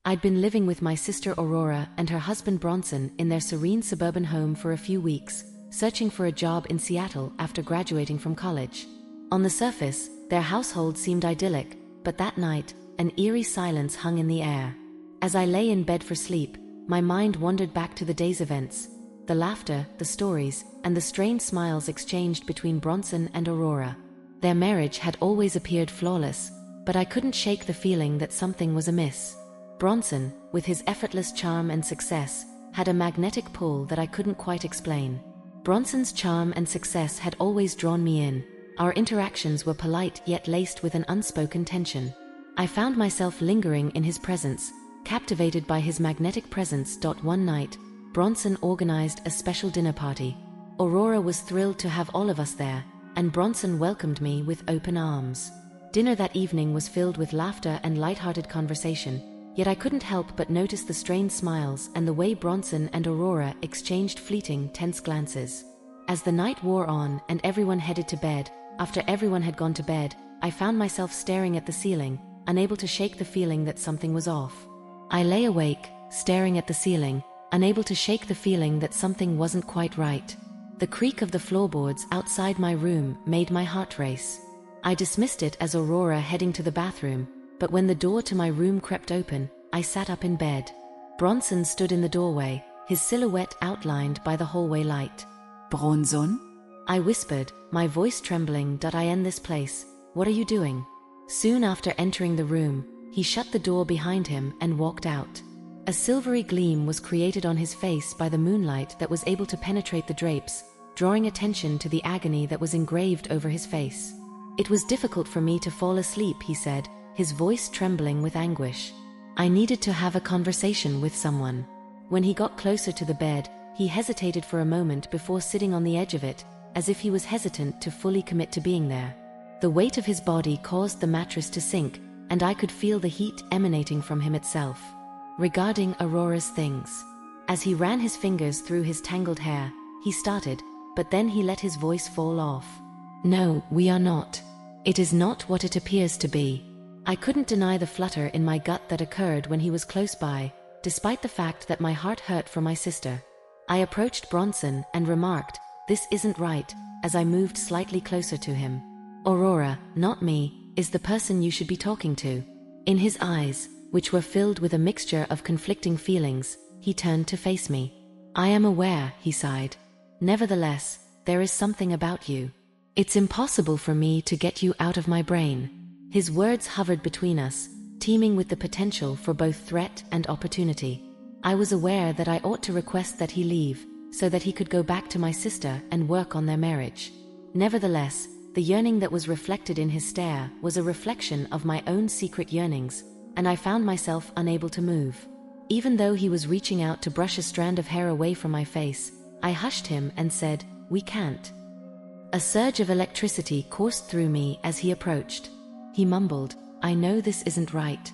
I'd been living with my sister Aurora and her husband Bronson in their serene suburban home for a few weeks, searching for a job in Seattle after graduating from college. On the surface, their household seemed idyllic, but that night, an eerie silence hung in the air. As I lay in bed for sleep, my mind wandered back to the day's events, the laughter, the stories, and the strained smiles exchanged between Bronson and Aurora. Their marriage had always appeared flawless, but I couldn't shake the feeling that something was amiss. Bronson, with his effortless charm and success, had a magnetic pull that I couldn't quite explain. Bronson's charm and success had always drawn me in. Our interactions were polite yet laced with an unspoken tension. I found myself lingering in his presence, captivated by his magnetic presence. One night, Bronson organized a special dinner party. Aurora was thrilled to have all of us there, and Bronson welcomed me with open arms. Dinner that evening was filled with laughter and light-hearted conversation, yet I couldn't help but notice the strained smiles and the way Bronson and Aurora exchanged fleeting, tense glances. As the night wore on and everyone headed to bed, after everyone had gone to bed, I found myself staring at the ceiling, unable to shake the feeling that something was off. I lay awake, staring at the ceiling, unable to shake the feeling that something wasn't quite right. The creak of the floorboards outside my room made my heart race. I dismissed it as Aurora heading to the bathroom, but when the door to my room crept open, I sat up in bed. Bronson stood in the doorway, his silhouette outlined by the hallway light. Bronson? I whispered, my voice trembling. I end this place. What are you doing? Soon after entering the room, he shut the door behind him and walked out. A silvery gleam was created on his face by the moonlight that was able to penetrate the drapes, drawing attention to the agony that was engraved over his face. It was difficult for me to fall asleep, he said, his voice trembling with anguish. I needed to have a conversation with someone. When he got closer to the bed, he hesitated for a moment before sitting on the edge of it, as if he was hesitant to fully commit to being there. The weight of his body caused the mattress to sink, and I could feel the heat emanating from him itself. Regarding Aurora's things. As he ran his fingers through his tangled hair, he started, but then he let his voice fall off. No, we are not. It is not what it appears to be. I couldn't deny the flutter in my gut that occurred when he was close by, despite the fact that my heart hurt for my sister. I approached Bronson and remarked, "This isn't right," as I moved slightly closer to him. "Aurora, not me, is the person you should be talking to." In his eyes, which were filled with a mixture of conflicting feelings, he turned to face me. "I am aware," he sighed. "Nevertheless, there is something about you. It's impossible for me to get you out of my brain." His words hovered between us, teeming with the potential for both threat and opportunity. I was aware that I ought to request that he leave, so that he could go back to my sister and work on their marriage. Nevertheless, the yearning that was reflected in his stare was a reflection of my own secret yearnings, and I found myself unable to move. Even though he was reaching out to brush a strand of hair away from my face, I hushed him and said, "We can't." A surge of electricity coursed through me as he approached. He mumbled, "I know this isn't right.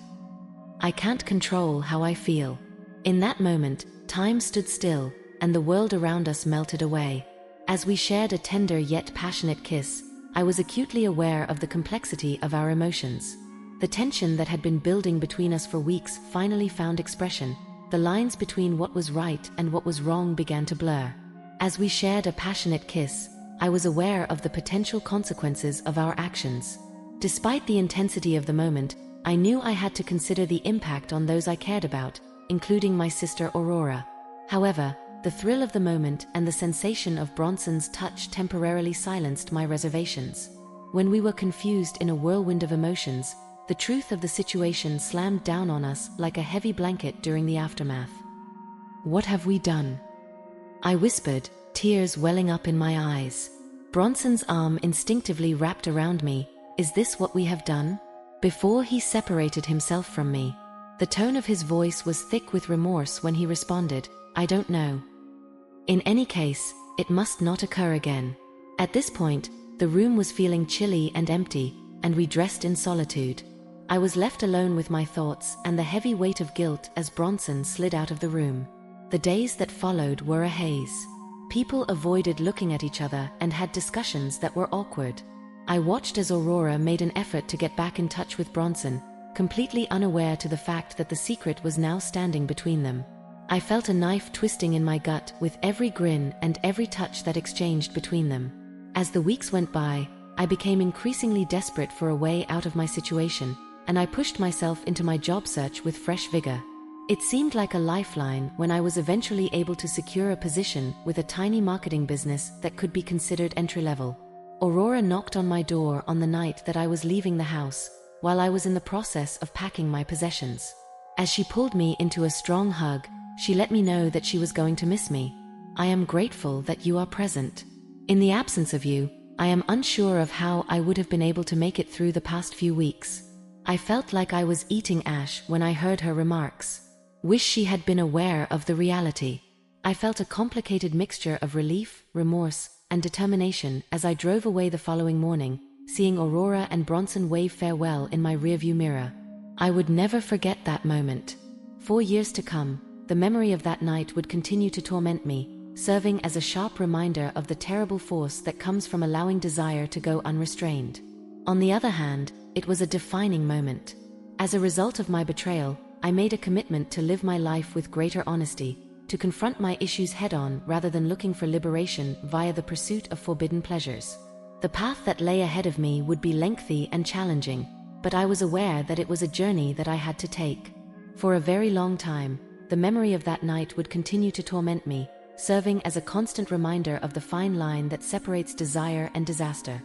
I can't control how I feel." In that moment, time stood still, and the world around us melted away. As we shared a tender yet passionate kiss, I was acutely aware of the complexity of our emotions. The tension that had been building between us for weeks finally found expression. The lines between what was right and what was wrong began to blur. As we shared a passionate kiss, I was aware of the potential consequences of our actions. Despite the intensity of the moment, I knew I had to consider the impact on those I cared about, including my sister Aurora. However, the thrill of the moment and the sensation of Bronson's touch temporarily silenced my reservations. When we were confused in a whirlwind of emotions, the truth of the situation slammed down on us like a heavy blanket during the aftermath. "What have we done?" I whispered, tears welling up in my eyes. Bronson's arm instinctively wrapped around me. "Is this what we have done?" Before he separated himself from me, the tone of his voice was thick with remorse when he responded, "I don't know. In any case, it must not occur again." At this point, the room was feeling chilly and empty, and we dressed in solitude. I was left alone with my thoughts and the heavy weight of guilt as Bronson slid out of the room. The days that followed were a haze. People avoided looking at each other and had discussions that were awkward. I watched as Aurora made an effort to get back in touch with Bronson, completely unaware to the fact that the secret was now standing between them. I felt a knife twisting in my gut with every grin and every touch that exchanged between them. As the weeks went by, I became increasingly desperate for a way out of my situation, and I pushed myself into my job search with fresh vigor. It seemed like a lifeline when I was eventually able to secure a position with a tiny marketing business that could be considered entry-level. Aurora knocked on my door on the night that I was leaving the house, while I was in the process of packing my possessions. As she pulled me into a strong hug, she let me know that she was going to miss me. I am grateful that you are present. In the absence of you, I am unsure of how I would have been able to make it through the past few weeks. I felt like I was eating ash when I heard her remarks. Wish she had been aware of the reality. I felt a complicated mixture of relief, remorse, and determination as I drove away the following morning, seeing Aurora and Bronson wave farewell in my rearview mirror. I would never forget that moment. For years to come, the memory of that night would continue to torment me, serving as a sharp reminder of the terrible force that comes from allowing desire to go unrestrained. On the other hand, it was a defining moment. As a result of my betrayal, I made a commitment to live my life with greater honesty, to confront my issues head-on rather than looking for liberation via the pursuit of forbidden pleasures. The path that lay ahead of me would be lengthy and challenging, but I was aware that it was a journey that I had to take. For a very long time, the memory of that night would continue to torment me, serving as a constant reminder of the fine line that separates desire and disaster.